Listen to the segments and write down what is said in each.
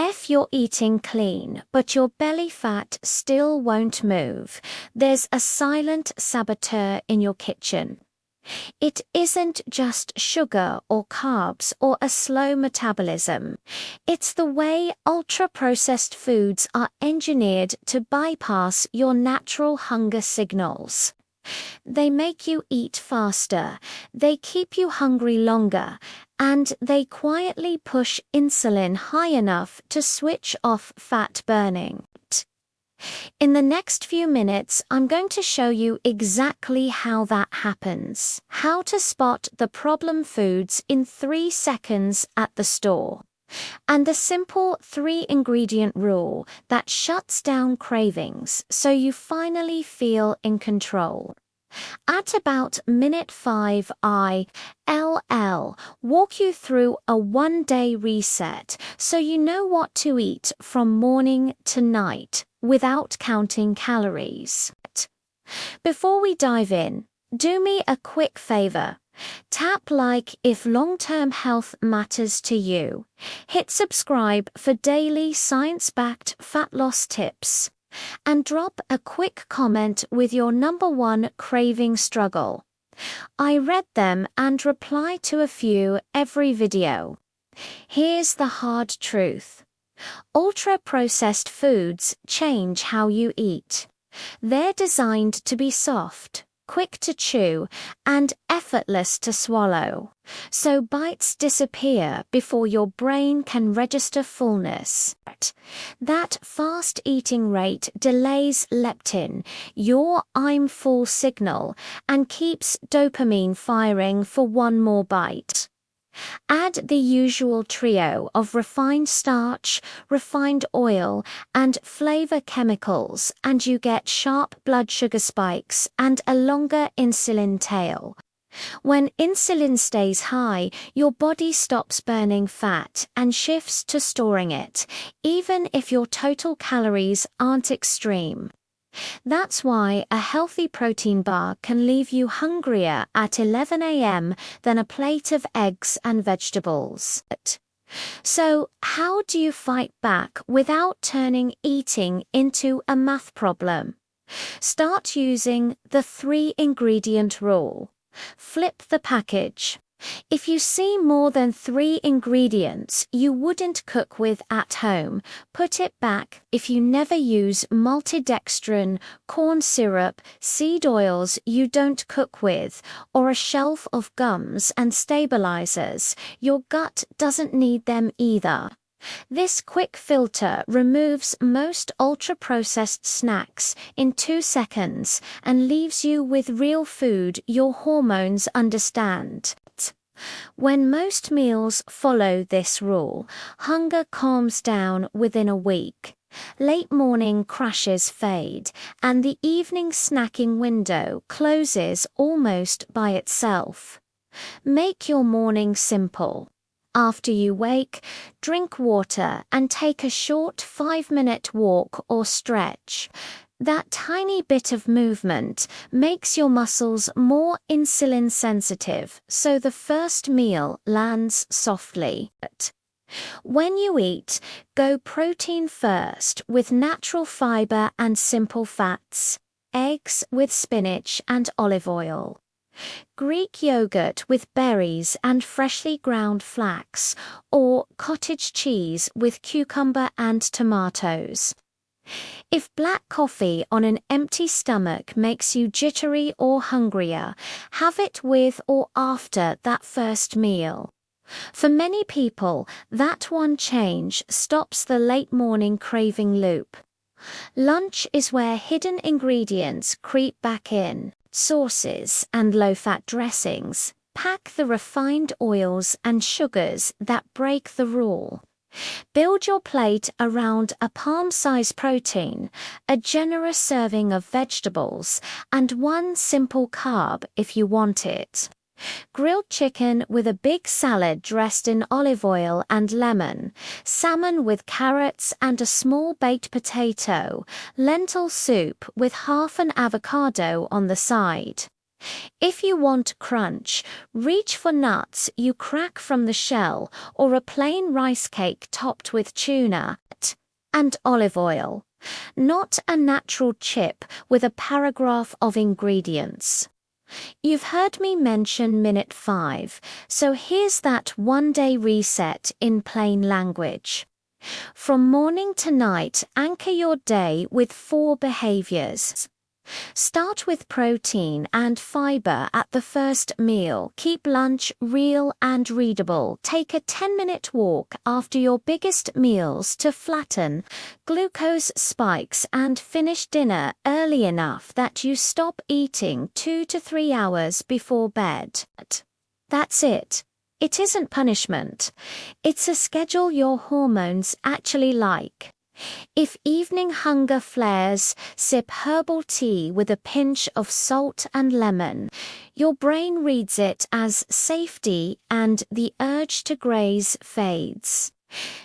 If you're eating clean, but your belly fat still won't move, there's a silent saboteur in your kitchen. It isn't just sugar or carbs or a slow metabolism. It's the way ultra-processed foods are engineered to bypass your natural hunger signals. They make you eat faster, they keep you hungry longer, and they quietly push insulin high enough to switch off fat burning. In the next few minutes, I'm going to show you exactly how that happens, how to spot the problem foods in 3 seconds at the store, and the simple 3-ingredient rule that shuts down cravings so you finally feel in control. At about minute 5, I'll walk you through a 1-day reset so you know what to eat from morning to night without counting calories. Before we dive in, do me a quick favor. Tap like if long-term health matters to you. Hit subscribe for daily science-backed fat loss tips. And drop a quick comment with your #1 craving struggle. I read them and reply to a few every video. Here's the hard truth. Ultra-processed foods change how you eat. They're designed to be soft, quick to chew, and effortless to swallow. So bites disappear before your brain can register fullness. That fast eating rate delays leptin, your I'm full signal, and keeps dopamine firing for one more bite. Add the usual trio of refined starch, refined oil, and flavor chemicals, and you get sharp blood sugar spikes and a longer insulin tail. When insulin stays high, your body stops burning fat and shifts to storing it, even if your total calories aren't extreme. That's why a healthy protein bar can leave you hungrier at 11 a.m. than a plate of eggs and vegetables. So, how do you fight back without turning eating into a math problem? Start using the 3-ingredient rule. Flip the package. If you see more than 3 ingredients you wouldn't cook with at home, put it back. If you never use maltodextrin, corn syrup, seed oils you don't cook with, or a shelf of gums and stabilizers, your gut doesn't need them either. This quick filter removes most ultra-processed snacks in 2 seconds and leaves you with real food your hormones understand. When most meals follow this rule, hunger calms down within a week. Late morning crashes fade, and the evening snacking window closes almost by itself. Make your morning simple. After you wake, drink water and take a short 5-minute walk or stretch. That tiny bit of movement makes your muscles more insulin sensitive, so the first meal lands softly. When you eat, go protein first with natural fiber and simple fats, eggs with spinach and olive oil, Greek yogurt with berries and freshly ground flax, or cottage cheese with cucumber and tomatoes. If black coffee on an empty stomach makes you jittery or hungrier, have it with or after that first meal. For many people, that one change stops the late morning craving loop. Lunch is where hidden ingredients creep back in. Sauces and low-fat dressings pack the refined oils and sugars that break the rule. Build your plate around a palm-sized protein, a generous serving of vegetables, and one simple carb if you want it. Grilled chicken with a big salad dressed in olive oil and lemon, salmon with carrots and a small baked potato, lentil soup with half an avocado on the side. If you want crunch, reach for nuts you crack from the shell or a plain rice cake topped with tuna and olive oil, not a natural chip with a paragraph of ingredients. You've heard me mention minute 5, so here's that one-day reset in plain language. From morning to night, anchor your day with 4 behaviors. Start with protein and fiber at the first meal. Keep lunch real and readable. Take a 10-minute walk after your biggest meals to flatten glucose spikes and finish dinner early enough that you stop eating 2 to 3 hours before bed. That's it. It isn't punishment. It's a schedule your hormones actually like. If evening hunger flares, sip herbal tea with a pinch of salt and lemon. Your brain reads it as safety and the urge to graze fades.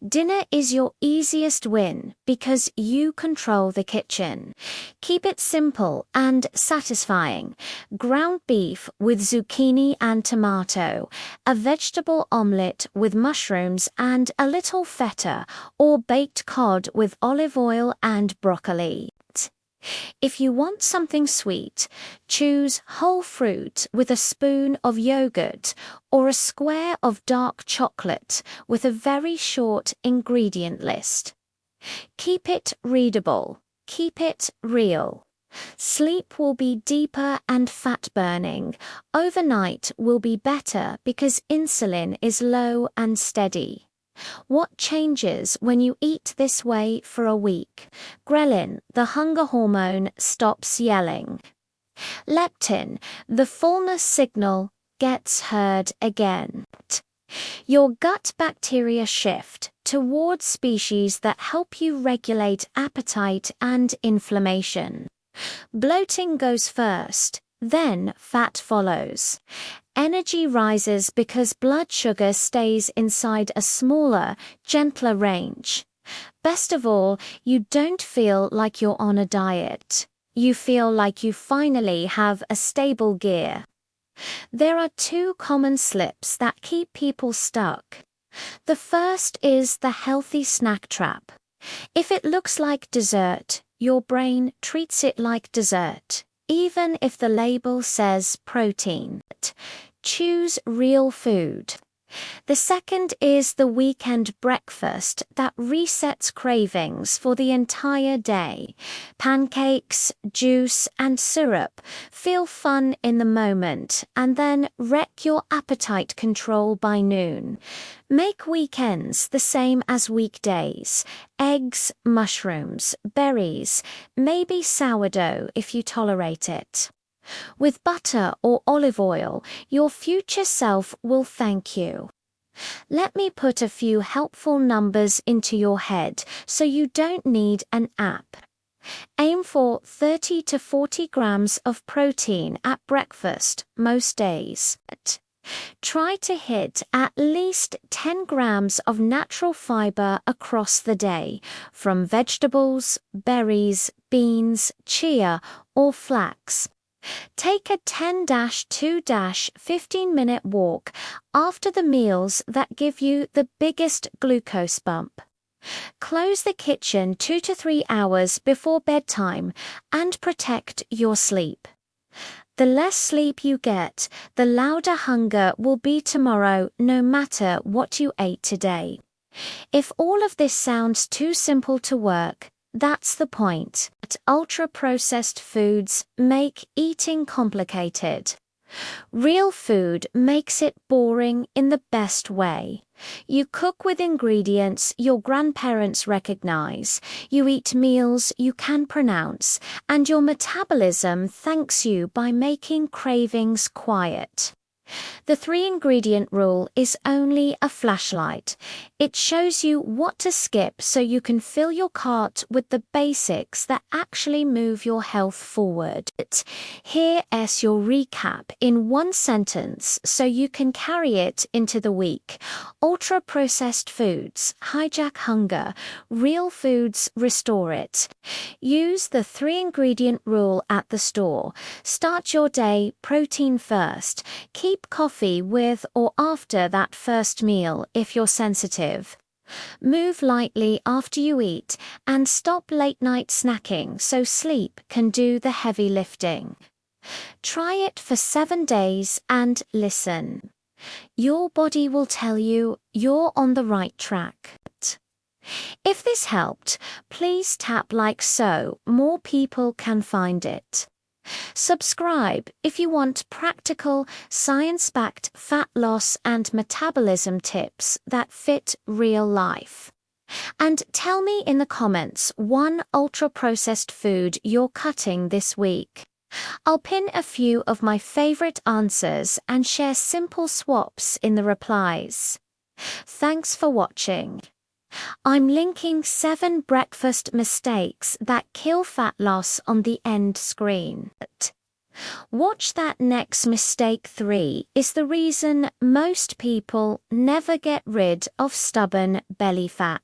Dinner is your easiest win because you control the kitchen. Keep it simple and satisfying. Ground beef with zucchini and tomato, a vegetable omelette with mushrooms and a little feta, or baked cod with olive oil and broccoli. If you want something sweet, choose whole fruit with a spoon of yogurt or a square of dark chocolate with a very short ingredient list. Keep it readable. Keep it real. Sleep will be deeper and fat-burning. Overnight will be better because insulin is low and steady. What changes when you eat this way for a week? Ghrelin, the hunger hormone, stops yelling. Leptin, the fullness signal, gets heard again. Your gut bacteria shift towards species that help you regulate appetite and inflammation. Bloating goes first, then fat follows. Energy rises because blood sugar stays inside a smaller, gentler range. Best of all, you don't feel like you're on a diet. You feel like you finally have a stable gear. There are 2 common slips that keep people stuck. The first is the healthy snack trap. If it looks like dessert, your brain treats it like dessert. Even if the label says protein. Choose real food. The second is the weekend breakfast that resets cravings for the entire day. Pancakes, juice, and syrup feel fun in the moment and then wreck your appetite control by noon. Make weekends the same as weekdays. Eggs, mushrooms, berries, maybe sourdough if you tolerate it. With butter or olive oil, your future self will thank you. Let me put a few helpful numbers into your head so you don't need an app. Aim for 30 to 40 grams of protein at breakfast most days. Try to hit at least 10 grams of natural fiber across the day from vegetables, berries, beans, chia, or flax. Take a 10-2-15-minute walk after the meals that give you the biggest glucose bump. Close the kitchen 2 to 3 hours before bedtime and protect your sleep. The less sleep you get, the louder hunger will be tomorrow no matter what you ate today. If all of this sounds too simple to work, that's the point. Ultra-processed foods make eating complicated. Real food makes it boring in the best way. You cook with ingredients your grandparents recognize, you eat meals you can pronounce, and your metabolism thanks you by making cravings quiet. The three-ingredient rule is only a flashlight. It shows you what to skip so you can fill your cart with the basics that actually move your health forward. Here's your recap in one sentence so you can carry it into the week. Ultra-processed foods hijack hunger. Real foods restore it. Use the three-ingredient rule at the store. Start your day protein first. Keep coffee with or after that first meal if you're sensitive. Move lightly after you eat and stop late-night snacking so sleep can do the heavy lifting. Try it for 7 days and listen. Your body will tell you you're on the right track. If this helped, please tap like so more people can find it. Subscribe if you want practical, science-backed fat loss and metabolism tips that fit real life. And tell me in the comments one ultra-processed food you're cutting this week. I'll pin a few of my favorite answers and share simple swaps in the replies. Thanks for watching. I'm linking 7 breakfast mistakes that kill fat loss on the end screen. Watch that next. Mistake 3 is the reason most people never get rid of stubborn belly fat.